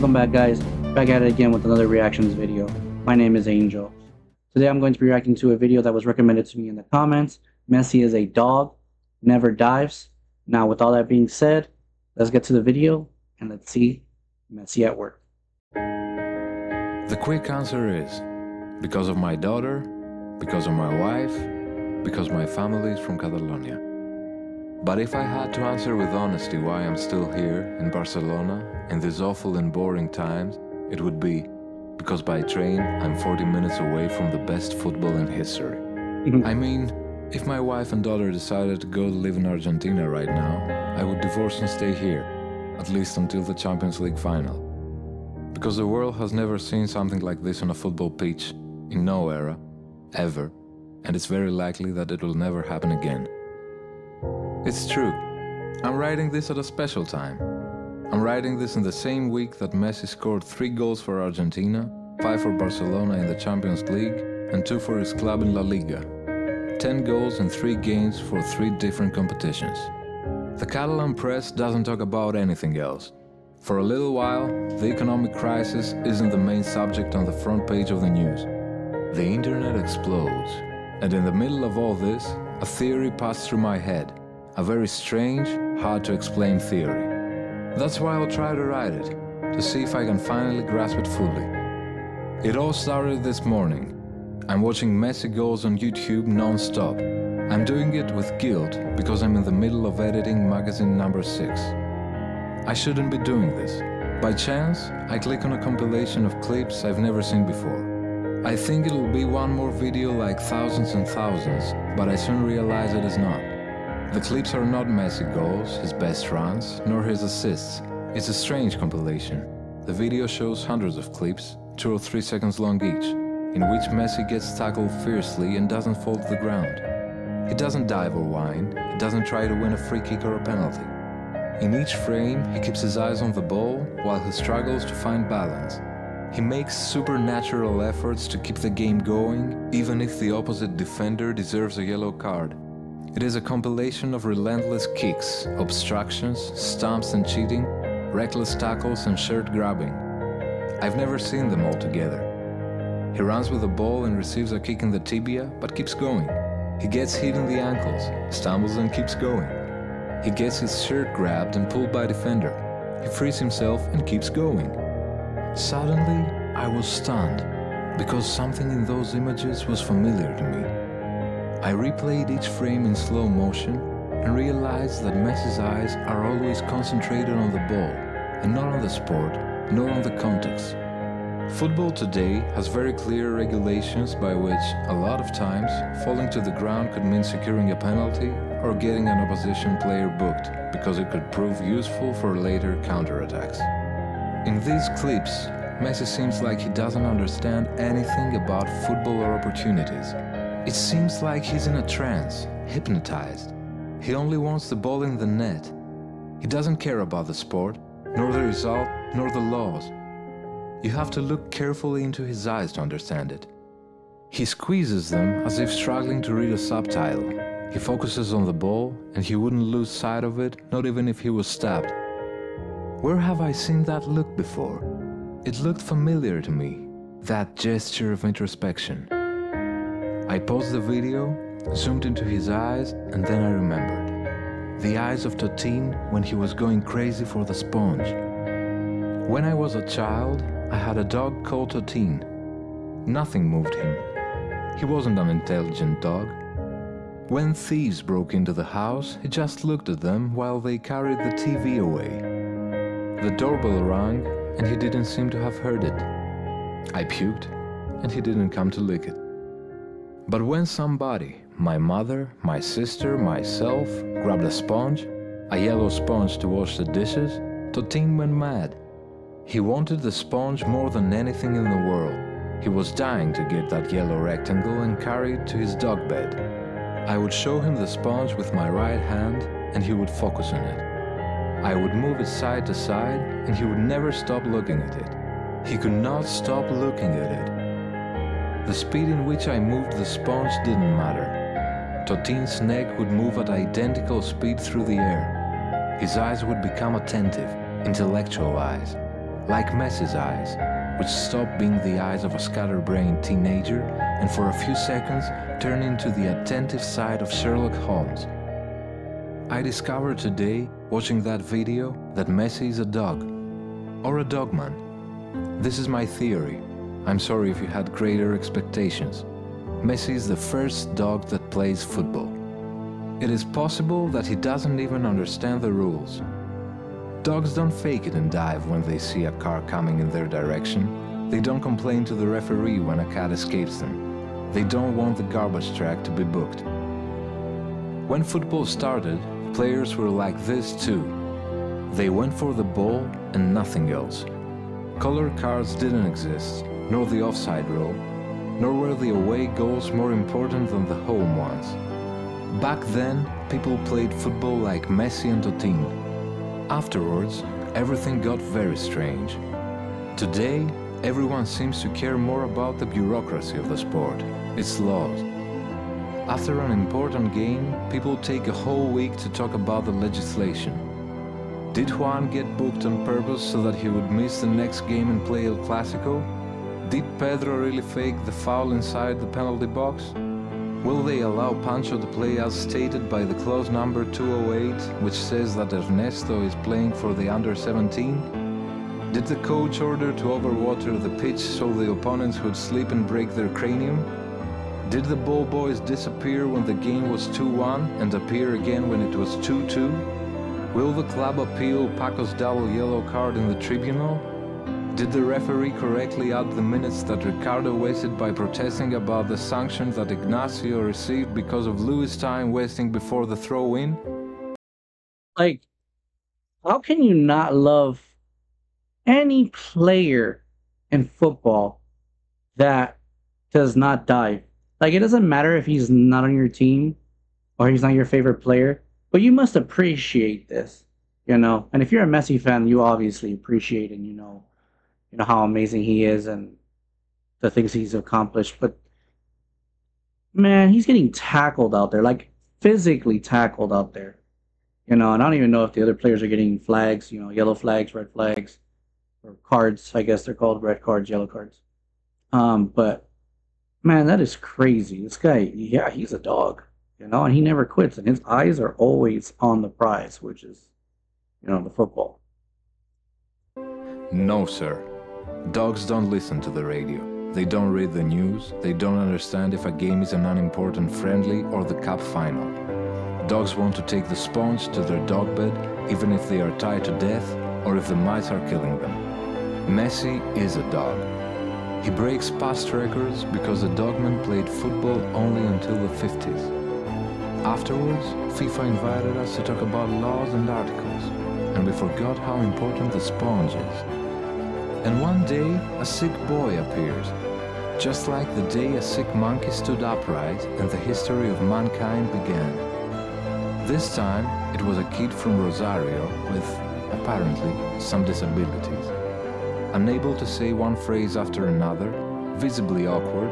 Welcome back, guys. Back at it again with another reactions video. My name is Angel. Today I'm going to be reacting to a video that was recommended to me in the comments. Messi is a dog, never dives. Now, with all that being said, let's get to the video and let's see Messi at work. The quick answer is because of my daughter, because of my wife, because my family is from Catalonia. But if I had to answer with honesty why I'm still here in Barcelona in these awful and boring times, it would be because by train I'm 40 minutes away from the best football in history. I mean, if my wife and daughter decided to go live in Argentina right now, I would divorce and stay here, at least until the Champions League final. Because the world has never seen something like this on a football pitch, in no era, ever, and it's very likely that it will never happen again. It's true. I'm writing this at a special time. I'm writing this in the same week that Messi scored 3 goals for Argentina, 5 for Barcelona in the Champions League, and 2 for his club in La Liga. 10 goals in 3 games for 3 different competitions. The Catalan press doesn't talk about anything else. For a little while, the economic crisis isn't the main subject on the front page of the news. The internet explodes, and in the middle of all this, a theory passed through my head. A very strange, hard-to-explain theory. That's why I'll try to write it, to see if I can finally grasp it fully. It all started this morning. I'm watching Messi goals on YouTube non-stop. I'm doing it with guilt because I'm in the middle of editing magazine number 6. I shouldn't be doing this. By chance, I click on a compilation of clips I've never seen before. I think it'll be one more video like thousands and thousands, but I soon realize it is not. The clips are not Messi goals, his best runs, nor his assists. It's a strange compilation. The video shows hundreds of clips, 2 or 3 seconds long each, in which Messi gets tackled fiercely and doesn't fall to the ground. He doesn't dive or whine, he doesn't try to win a free kick or a penalty. In each frame, he keeps his eyes on the ball while he struggles to find balance. He makes supernatural efforts to keep the game going, even if the opposite defender deserves a yellow card. It is a compilation of relentless kicks, obstructions, stomps and cheating, reckless tackles and shirt grabbing. I've never seen them all together. He runs with the ball and receives a kick in the tibia, but keeps going. He gets hit in the ankles, stumbles and keeps going. He gets his shirt grabbed and pulled by a defender. He frees himself and keeps going. Suddenly, I was stunned, because something in those images was familiar to me. I replayed each frame in slow motion and realized that Messi's eyes are always concentrated on the ball and not on the sport, nor on the context. Football today has very clear regulations by which, a lot of times, falling to the ground could mean securing a penalty or getting an opposition player booked because it could prove useful for later counterattacks. In these clips, Messi seems like he doesn't understand anything about football or opportunities. It seems like he's in a trance, hypnotized. He only wants the ball in the net. He doesn't care about the sport, nor the result, nor the laws. You have to look carefully into his eyes to understand it. He squeezes them as if struggling to read a subtitle. He focuses on the ball, and he wouldn't lose sight of it, not even if he was stabbed. Where have I seen that look before? It looked familiar to me, that gesture of introspection. I paused the video, zoomed into his eyes, and then I remembered. The eyes of Totin when he was going crazy for the sponge. When I was a child, I had a dog called Totin. Nothing moved him. He wasn't an intelligent dog. When thieves broke into the house, he just looked at them while they carried the TV away. The doorbell rang, and he didn't seem to have heard it. I puked, and he didn't come to lick it. But when somebody, my mother, my sister, myself, grabbed a sponge, a yellow sponge to wash the dishes, Totin went mad. He wanted the sponge more than anything in the world. He was dying to get that yellow rectangle and carry it to his dog bed. I would show him the sponge with my right hand and he would focus on it. I would move it side to side and he would never stop looking at it. He could not stop looking at it. The speed in which I moved the sponge didn't matter. Totin's neck would move at identical speed through the air. His eyes would become attentive, intellectual eyes. like Messi's eyes, which stop being the eyes of a scatterbrained teenager and for a few seconds turn into the attentive side of Sherlock Holmes. I discovered today, watching that video, that Messi is a dog, or a dogman. This is my theory. I'm sorry if you had greater expectations. Messi is the first dog that plays football. It is possible that he doesn't even understand the rules. Dogs don't fake it and dive when they see a car coming in their direction. They don't complain to the referee when a cat escapes them. They don't want the garbage truck to be booked. When football started, players were like this too. They went for the ball and nothing else. Color cards didn't exist, nor the offside rule, nor were the away goals more important than the home ones. Back then, people played football like Messi and Totin. Afterwards, everything got very strange. Today, everyone seems to care more about the bureaucracy of the sport, its laws. After an important game, people take a whole week to talk about the legislation. Did Juan get booked on purpose so that he would miss the next game and play El Clásico? Did Pedro really fake the foul inside the penalty box? Will they allow Pancho to play as stated by the clause number 208, which says that Ernesto is playing for the under-17? Did the coach order to overwater the pitch so the opponents would slip and break their cranium? Did the ball boys disappear when the game was 2-1 and appear again when it was 2-2? Will the club appeal Paco's double yellow card in the tribunal? Did the referee correctly add the minutes that Ricardo wasted by protesting about the sanction that Ignacio received because of Luis' time wasting before the throw-in? Like, how can you not love any player in football that does not dive? Like, it doesn't matter if he's not on your team or he's not your favorite player, but you must appreciate this, you know? And if you're a Messi fan, you obviously appreciate and you know how amazing he is and the things he's accomplished. But man, he's getting tackled out there, like physically tackled out there. And I don't even know if the other players are getting flags, yellow flags, red flags, or cards. I guess they're called red cards, yellow cards. But man, that is crazy. This guy, yeah, he's a dog, and he never quits, and his eyes are always on the prize, which is, the football. No, sir. Dogs don't listen to the radio. They don't read the news. They don't understand if a game is an unimportant friendly or the cup final. Dogs want to take the sponge to their dog bed, even if they are tied to death or if the mice are killing them. Messi is a dog. He breaks past records because the dogman played football only until the 50s. Afterwards, FIFA invited us to talk about laws and articles, and we forgot how important the sponge is. And one day, a sick boy appears, just like the day a sick monkey stood upright and the history of mankind began. This time, it was a kid from Rosario with, apparently, some disabilities. Unable to say one phrase after another, visibly awkward,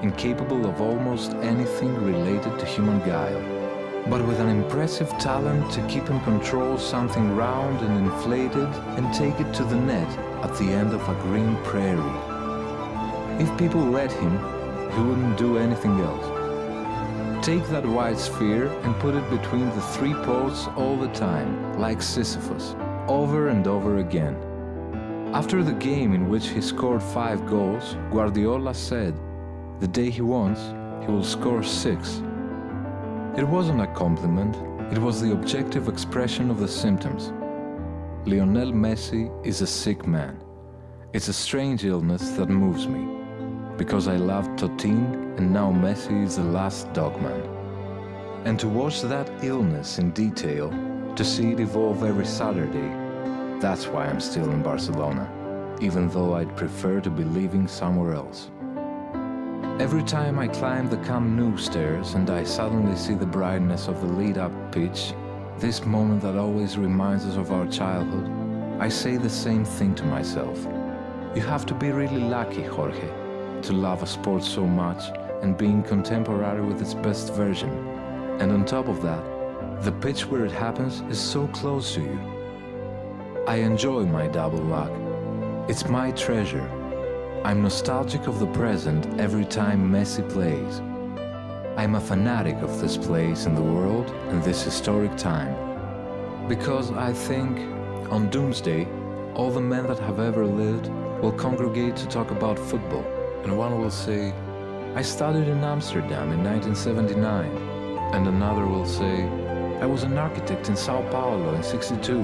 incapable of almost anything related to human guile, but with an impressive talent to keep and control something round and inflated and take it to the net at the end of a green prairie. If people let him, he wouldn't do anything else. Take that white sphere and put it between the three posts all the time, like Sisyphus, over and over again. After the game in which he scored 5 goals, Guardiola said, "The day he wants, he will score 6. It wasn't a compliment, it was the objective expression of the symptoms. Lionel Messi is a sick man. It's a strange illness that moves me, because I loved Totin and now Messi is the last dogman. And to watch that illness in detail, to see it evolve every Saturday, that's why I'm still in Barcelona, even though I'd prefer to be living somewhere else. Every time I climb the Camp Nou stairs and I suddenly see the brightness of the lit-up pitch, this moment that always reminds us of our childhood, I say the same thing to myself. You have to be really lucky, Jorge, to love a sport so much and being contemporary with its best version. And on top of that, the pitch where it happens is so close to you. I enjoy my double luck. It's my treasure. I'm nostalgic of the present every time Messi plays. I'm a fanatic of this place in the world in this historic time. Because I think, on Doomsday, all the men that have ever lived will congregate to talk about football. And one will say, I studied in Amsterdam in 1979. And another will say, I was an architect in Sao Paulo in 62.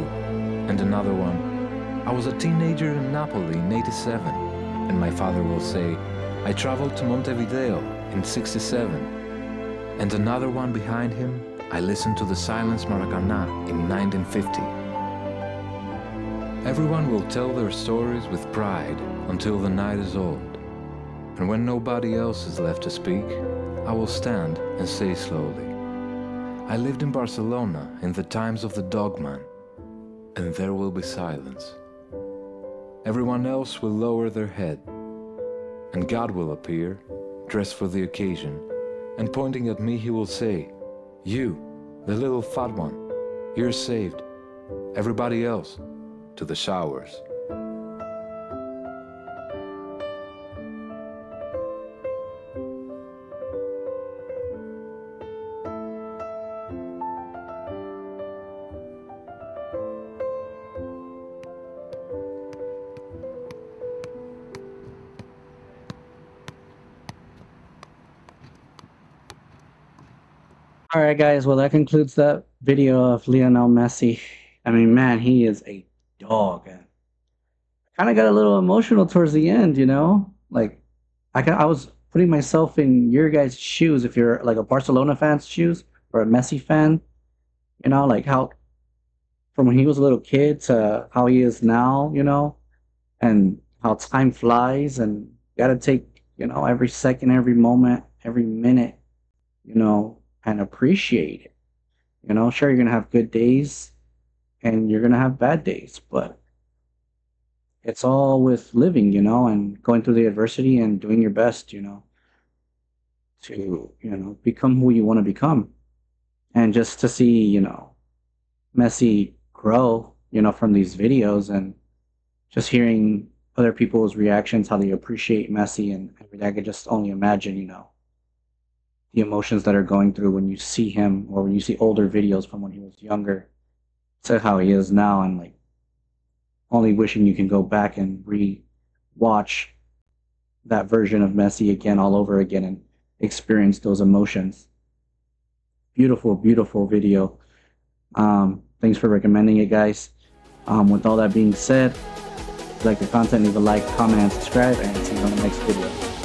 And another one, I was a teenager in Napoli in 87. And my father will say, I traveled to Montevideo in 67. And another one behind him, I listened to the Silence Maracana in 1950. Everyone will tell their stories with pride until the night is old. And when nobody else is left to speak, I will stand and say slowly, I lived in Barcelona in the times of the Dogman, and there will be silence. Everyone else will lower their head, and God will appear, dressed for the occasion, and pointing at me he will say, you, the little fat one, you're saved. Everybody else, to the showers. All right, guys. Well, that concludes that video of Lionel Messi. I mean, man, he is a dog. Kind of got a little emotional towards the end, you know? Like, I was putting myself in your guys' shoes if you're like a Barcelona fan's shoes or a Messi fan, you know, like how from when he was a little kid to how he is now, you know, and how time flies and you gotta take, you know, every second, every moment, every minute, you know, and appreciate it. You know, sure, you're gonna have good days and you're gonna have bad days, but it's all with living, you know, and going through the adversity and doing your best, you know, to, you know, become who you want to become. And just to see, you know, Messi grow, you know, from these videos and just hearing other people's reactions, how they appreciate Messi and everything, I could just only imagine, you know, the emotions that are going through when you see him or when you see older videos from when he was younger to how he is now, and like only wishing you can go back and re-watch that version of Messi again all over again and experience those emotions. Beautiful, beautiful video. Thanks for recommending it, guys. With all that being said, if you like the content, leave a like, comment, and subscribe, and see you on the next video.